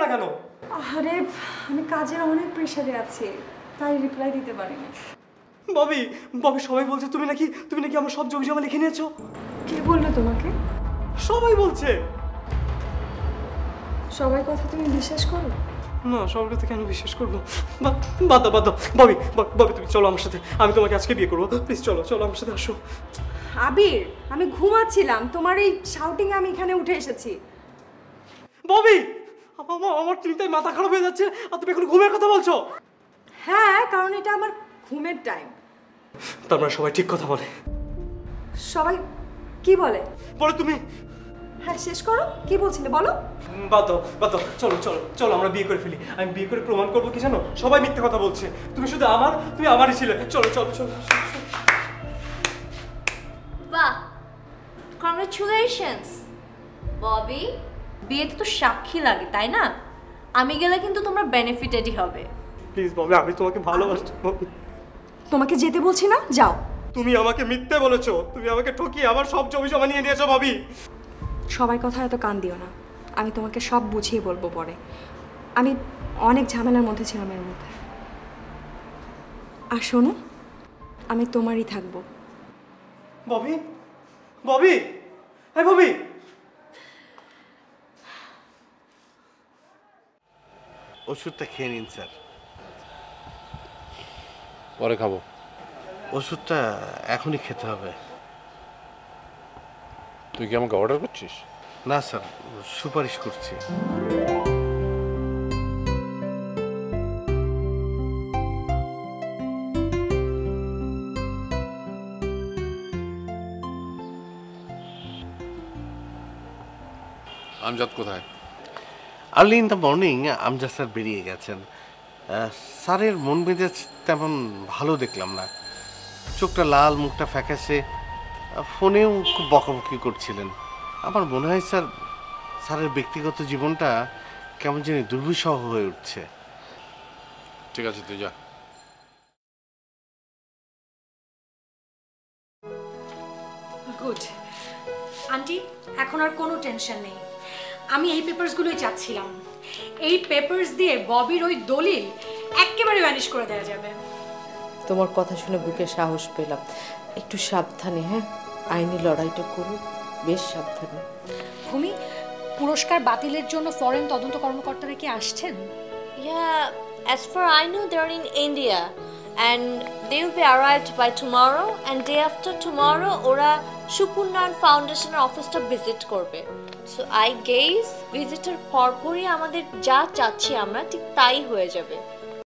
না কেন? আরে আমি কাজের অনেক প্রেশারে আছি, তাই রিপ্লাই দিতে পারিনি। ববি ববি সবাই বলছে তুমি নাকি আমার সব জমি জমা লিখে নিয়েছো। কে বললো তোমাকে? সবাই বলছে। সবাই কথা তুমি বিশ্বাস করো? না, সবার কথা কেন বিশ্বাস করবো? বাদ দাও ববি ববি তুমি চলো আমার সাথে, আমি তোমাকে আজকে বিয়ে করবো। প্লিজ চলো আমার সাথে আসো। আবির, আমি ঘুমাচ্ছিলাম, তোমার এই শাউটিং আমি এখানে উঠে এসেছি। ববি আমার চিন্তায় মাথা খারাপ হয়ে যাচ্ছে, আর তুমি এখন ঘুমের কথা বলছো? হ্যাঁ, কারণ এটা আমার ঘুমের টাইম। তার মানে সবাই ঠিক কথা বলে? সবাই কি বলে? বলো তুমি। হ্যাঁ, শেষ করো, কি বলছিলে বলো। বাদ দাও চলো আমরা বিয়ে করে ফেলি। আমি বিয়ে করে প্রমাণ করবো কি জানো, সবাই মিথ্যে কথা বলছে। তুমি শুধু তুমি আমারই ছিলে। চলো। বাহ, কংগ্রাচুলেশনস ববি। বিয়েতে তো সাক্ষী লাগে, তাই না? আমি গেলে কিন্তু তোমরা বেনিফিটেডই হবে। প্লিজ ববি, আমি তোমাকে ভালোবাসি। তোমাকে যেতে বলছি না, যাও। তুমি আমাকে মিথ্যে বলেছো, তুমি আমাকে ঠকিয়ে আমার সব জমি জমা নিয়ে নিয়েছো ববি। সবার কথা এত কান দিও না, আমি তোমাকে সব বুঝিয়ে বলবো পরে। আমি অনেক ঝামেলার মধ্যে ছিলাম এর মধ্যে। আর শোনো, আমি তোমারই থাকবো। ববি হ্যাঁ ববি। ওষুধটা খেয়ে নিন স্যার। পরে খাবো। ওষুধটা এখনই খেতে হবে। তুই কি আমাকে অর্ডার করছিস? না স্যার, সুপারিশ করছি। আমজাদ কোথায়? Early in the morning Amjad sir বেরিয়ে গেছেন। স্যারের মন মেজাজ তেমন ভালো দেখলাম না। চোখটা লাল, মুখটা ফ্যাকাশে, ফোনেও খুব বকাবকি করছিলেন। আমার মনে হয় স্যারের ব্যক্তিগত জীবনটা কেমন জানি দুর্বিষহ হয়ে উঠছে। ঠিক আছে, তুই যা। গুড আন্টি, এখন আর কোনো টেনশন নেই। আমি এই পেপারসগুলোই চাচ্ছিলাম। এই পেপারস দিয়ে ববির ওই দলিল একেবারে ভ্যানিশ করে দেওয়া যাবে। তোমার কথা শুনে বুকে সাহস পেলাম। একটু সাবধানে, হ্যাঁ, আইনি লড়াইটা করো, বেশ সাবধানে। ভূমি, পুরস্কার বাতিলের জন্য ফরেন তদন্ত কর্মকর্তারা কি আসছেন? Yeah, as far I know, they're in India and they will be arrived by tomorrow, and day after tomorrow ওরা সুপুর্ণায়ন ফাউন্ডেশনের অফিসটা ভিজিট করবে। সো আই গেস ভিজিটের পরপরই আমাদের যা চাচ্ছি আমরা ঠিক তাই হয়ে যাবে।